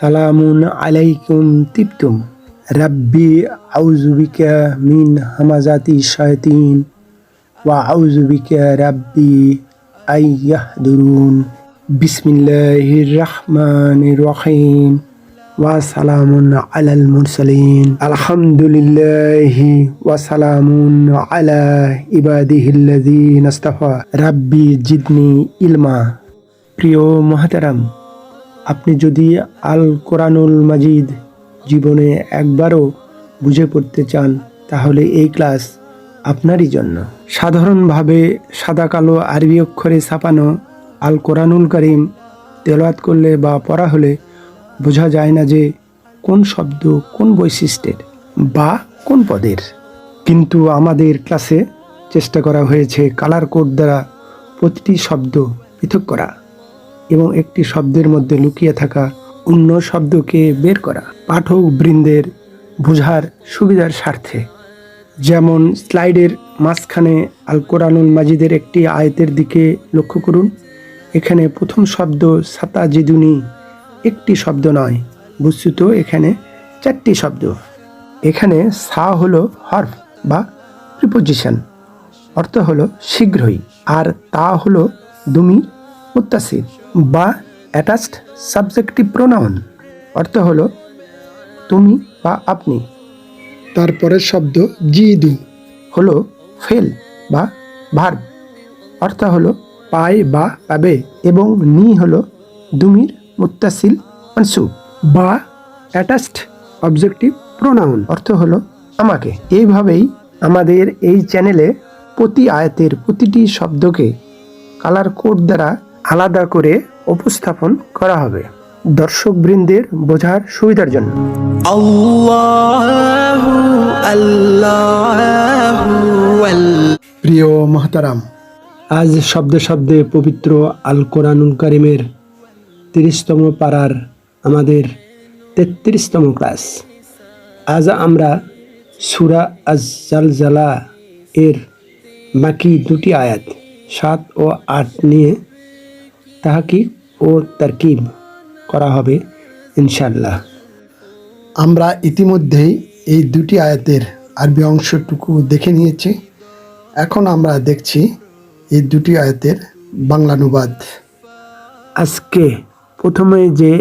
সালামুন আলাইকুম তিবতুম রাব্বি আউযু বিকা মিন হামাযাতি শায়াতিন ওয়া আউযু বিকা রাব্বি আইয়াহদুরুন বিসমিল্লাহির রাহমানির রহিম ওয়া সালামুন আলাল মুরসালিন আলহামদুলিল্লাহি ওয়া সালামুন আলা ইবাদিহিল্লাযীনা ইসতাফা রাব্বি জিদনি ইলমা। প্রিয় মুহতারাম, আপনি যদি আল কোরআনুল মাজিদ জীবনে একবারও বুঝে পড়তে চান তাহলে এই ক্লাস আপনারই জন্য। সাধারণভাবে সাদা কালো আরবি অক্ষরে ছাপানো আল কোরআনুল কারীম তেলাওয়াত করলে বা পড়া হলে বোঝা যায় না যে কোন শব্দ কোন বৈশিষ্ট্যের বা কোন পদের। কিন্তু আমাদের ক্লাসে চেষ্টা করা হয়েছে কালার কোড দ্বারা প্রতিটি শব্দ পৃথক করা এবং একটি শব্দের মধ্যে লুকিয়ে থাকা অন্য শব্দকে বের করা পাঠক বৃন্দের বোঝার সুবিধার স্বার্থে। যেমন স্লাইডের মাঝখানে আল কোরআনুল মাজিদের একটি আয়াতের দিকে লক্ষ্য করুন। এখানে প্রথম শব্দ সাতাজিদুনি একটি শব্দ নয়, বস্তুত এখানে 4টি শব্দ। এখানে সা হলো হরফ বা প্রিপোজিশন, অর্থ হলো শীঘ্রই, আর তা হলো দুমির মুত্তাসিল বা অ্যাটাচড সাবজেক্টিভ প্রোনাউন, অর্থ হলো তুমি বা আপনি। তারপরের শব্দ জিদু হলো ফেল বা ভার্ব, অর্থ হলো পায় বা পাবে, এবং নি হলো দুমির মুত্তাসিল মানসুব বা অ্যাটাচড অবজেক্টিভ প্রোনাউন, অর্থ হলো আমাকে। এইভাবেই আমাদের এই চ্যানেলে প্রতি আয়াতের প্রতিটি শব্দকে কালার কোড দ্বারা আলাদা করে উপস্থাপন করা হবে দর্শকবৃন্দের বোঝার সুবিধার জন্য। প্রিয় মুহতারাম, আজ শব্দে শব্দে পবিত্র আল কোরআনুল কারীমের 30তম পারার আমাদের 33তম ক্লাস। আজ আমরা সূরা আজ-জালজালা এর বাকি দুটি আয়াত 7 ও 8 নিয়ে তাহকিক ও তারকিব করা হবে ইনশাআল্লাহ। আমরা ইতিমধ্যেই এই দুটি আয়াতের আরবি অংশটুকু দেখে নিয়েছি। এখন আমরা দেখছি এই দুটি আয়াতের বাংলা অনুবাদ। আজকে প্রথমে যে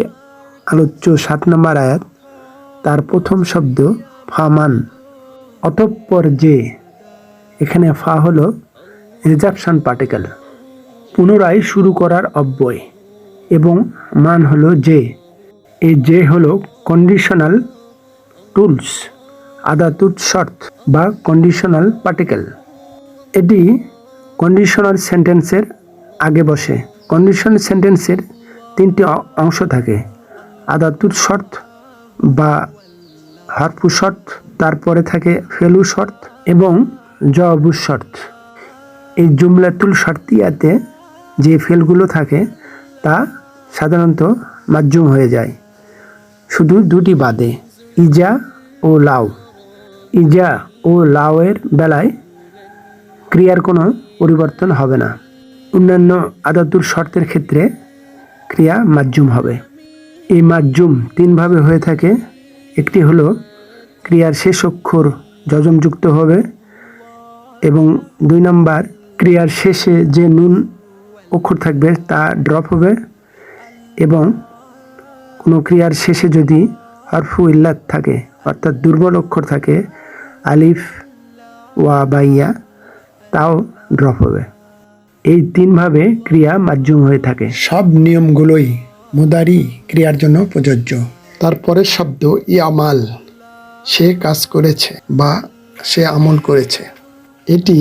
আলোচ্য 7 নম্বর আয়াত, তার প্রথম শব্দ ফামান, অতঃপর যে। এখানে ফা হলো রিজার্ভশন পার্টিকেল, পুনরায় শুরু করার অব্যয়, এবং মান হলো যে। এই যে হলো কন্ডিশনাল টুলস আদাতুত শর্ত বা কন্ডিশনাল পার্টিকেল। এটি কন্ডিশনাল সেন্টেন্সের আগে বসে। কন্ডিশনাল সেন্টেন্সের 3টি অংশ থাকে: আদাতুত শর্ত বা হরফু শর্ত, তারপরে থাকে ফেলু শর্ত এবং জবাবু শর্ত। এই জুমলাতুল শর্তিয়াতে যে ফেলগুলো থাকে তা সাধারণত মাজজুম হয়ে যায়, শুধু দুটি বাদে, ইজা ও লাউ। ইজা ও লাউয়ের বেলায় ক্রিয়ার কোনো পরিবর্তন হবে না। অন্যান্য আদাতুল শর্তের ক্ষেত্রে ক্রিয়া মাজজুম হবে। এই মাজজুম 3 ভাবে হয়ে থাকে। একটি হলো ক্রিয়ার শেষ অক্ষর যজমযুক্ত হবে, এবং 2 নম্বর ক্রিয়ার শেষে যে নুন অক্ষর থাকবে তা ড্রপ হবে, এবং কোনো ক্রিয়ার শেষে যদি হরফু ইল্লাত থাকে অর্থাৎ দুর্বল অক্ষর থাকে, আলিফ ওয়া বা ইয়া, তাও ড্রপ হবে। এই 3 ভাবে ক্রিয়া মাজজুম হয়ে থাকে। সব নিয়মগুলোই মুদারি ক্রিয়ার জন্য প্রযোজ্য। তারপরের শব্দ ইয়ামাল, সে কাজ করেছে বা সে আমল করেছে। এটি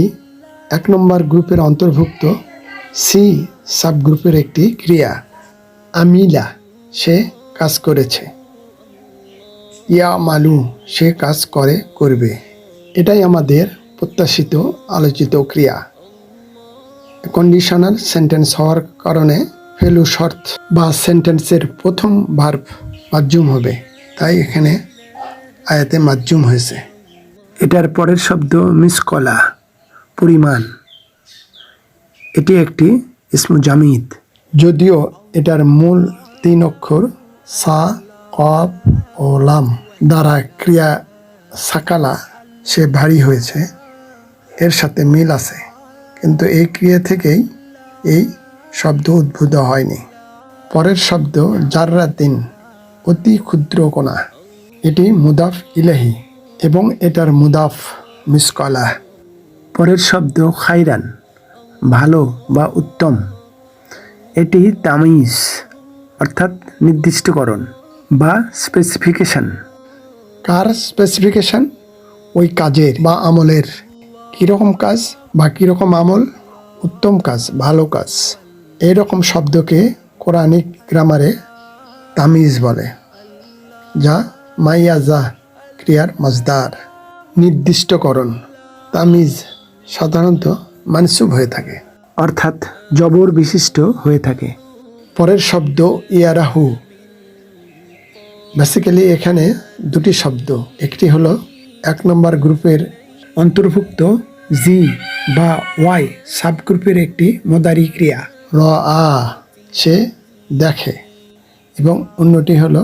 1 নম্বর গ্রুপের অন্তর্ভুক্ত সি সাবগ্রুপের একটি ক্রিয়া। আমিলা, সে কাজ করেছে। ইয়ামালু, সে কাজ করবে। এটাই আমাদের প্রত্যাশিত আলোচিত ক্রিয়া। কন্ডিশনাল সেন্টেন্স হওয়ার কারণে ফেলু শর্ত বা সেন্টেন্সের প্রথম ভার্ব মাজজুম হবে, তাই এখানে আয়াতে মাজজুম হয়েছে। এটার পরের শব্দ মিসকলা, পরিমাণ। এটি একটি ইসমু জামিদ, যদিও এটার মূল 3 অক্ষর সা কফ ও লাম দ্বারা ক্রিয়া সাকালা সে ভারী হয়েছে, এর সাথে মিল আছে, কিন্তু এই ক্রিয়া থেকেই এই শব্দ উদ্ভূত হয়নি। পরের শব্দ জাররাতিন, অতি ক্ষুদ্র কণা। এটি মুদাফ ইলাহি এবং এটার মুদাফ মিসকালা। পরের শব্দ খাইরান, ভালো বা উত্তম। এটি তামিজ অর্থাৎ নির্দিষ্টকরণ বা স্পেসিফিকেশন। কার স্পেসিফিকেশন? ওই কাজের বা আমলের। কীরকম কাজ বা কীরকম আমল? উত্তম কাজ, ভালো কাজ। এইরকম শব্দকে কোরআনিক গ্রামারে তামিজ বলে, যা মাইয়াজা ক্রিয়ার মাজদার। নির্দিষ্টকরণ। তামিজ সাধারণত মানসুব হয়ে থাকে, অর্থাৎ জবর বিশিষ্ট হয়ে থাকে। পরের শব্দ ইয়ারাহু। বেসিক্যালি এখানে দুটি শব্দ, একটি হলো 1 নম্বর গ্রুপের অন্তর্ভুক্ত জি বা ওয়াই সাবগ্রুপের একটি মোদারি ক্রিয়া। র আ, সে দেখে, এবং অন্যটি হলো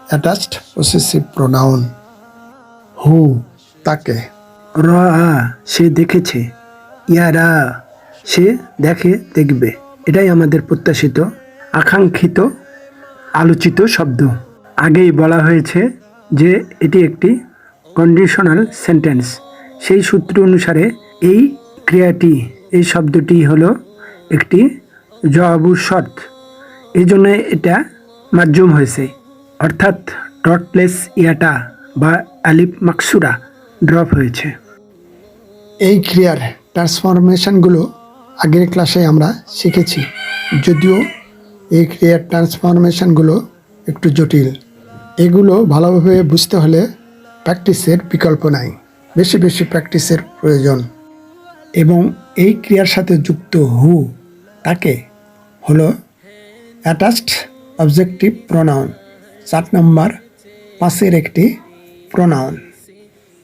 অ্যাটাচড পসেসিভ প্রোনাউন হু, তাকে। র আ, সে দেখেছে। ইয়ারা, সে দেখে, দেখবে। এটাই আমাদের প্রত্যাশিত, আকাঙ্ক্ষিত, আলোচিত শব্দ। আগেই বলা হয়েছে যে এটি একটি কন্ডিশনাল সেন্টেন্স। সেই সূত্র অনুসারে এই ক্রিয়াটি, এই শব্দটি হলো একটি জবাবুর শর্ত। এই জন্য এটা মাজ্জুম হয়েছে, অর্থাৎ ডট প্লেস ইয়াটা বা আলিফ মাকসুরা ড্রপ হয়েছে। এই ক্রিয়ার ট্রান্সফরমেশনগুলো আগের ক্লাসে আমরা শিখেছি, যদিও এই ক্রিয়ার ট্রান্সফরমেশনগুলো একটু জটিল। এগুলো ভালোভাবে বুঝতে হলে প্র্যাকটিসের বিকল্প নাই, বেশি বেশি প্র্যাকটিসের প্রয়োজন। এবং এই ক্রিয়ার সাথে যুক্ত হু, তাকে, হলো অ্যাটাচড অবজেক্টিভ প্রোনাউন, 4 নম্বর 5-এর একটি প্রোনাউন।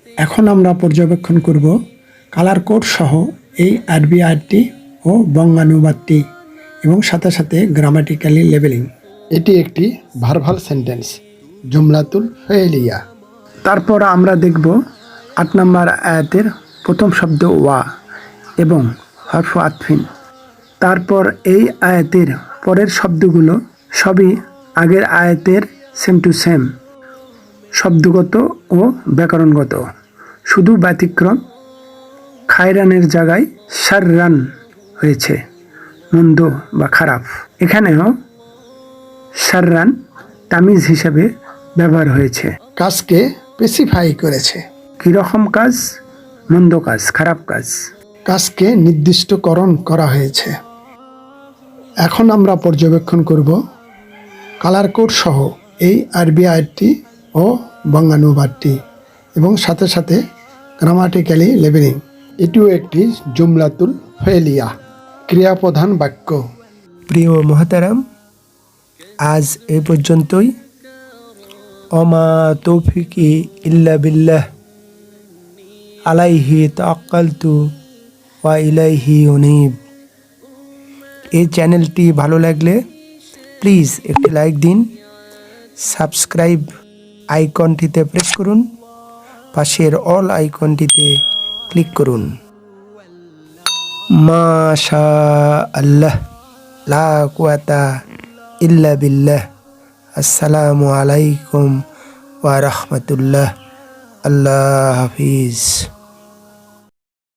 এখন আমরা পর্যবেক্ষণ করব কালার কোড সহ এই আরবি আয়াতটি ও বঙ্গানুবাদটি এবং সাথে সাথে গ্রামাটিক্যালি লেবেলিং। এটি একটি ভার্বাল সেন্টেন্স, জুমলাতুল ফেলিয়া। তারপর আমরা দেখব 8 নম্বর আয়াতের প্রথম শব্দ ওয়া এবং হরফ আতফিন। তারপর এই আয়াতের পরের শব্দগুলো সবই আগের আয়াতের সেম টু সেম, শব্দগত ও ব্যাকরণগত। শুধু ব্যতিক্রম খায়রানের জায়গায় শাররান হয়েছে, মন্দ বা খারাপ। এখানেও শাররান তামিজ হিসেবে ব্যবহার হয়েছে, কাজকে স্পেসিফাই করেছে। কীরকম কাজ? মন্দ কাজ, খারাপ কাজ। কাজকে নির্দিষ্টকরণ করা হয়েছে। এখন আমরা পর্যবেক্ষণ করব কালার কোড সহ এই আরবি আয়াতটি ও বঙ্গানুবাদটি এবং সাথে সাথে গ্রামাটিক্যালি লেবেলিং। এটিও একটি জুমলাতুল ফেলিয়া, ক্রিয়াপ্রধান বাক্য। প্রিয় মোহতারাম, আজ এই পর্যন্তই। অমা তৌফিকি ইল্লা বিল্লাহ, আলাইহি তাওয়াক্কালতু ওয়া ইলাইহি উনীব। এই চ্যানেলটি ভালো লাগলে প্লিজ একটি লাইক দিন, সাবস্ক্রাইব আইকনটিতে প্রেস করুন, পাশের অল আইকনটিতে ক্লিক করুন। মাশা আল্লাহ, লা কুওয়াতা ইল্লা বিল্লাহ। আসসালামু আলাইকুম ওয়া রাহমাতুল্লাহ। আল্লাহ হাফিজ।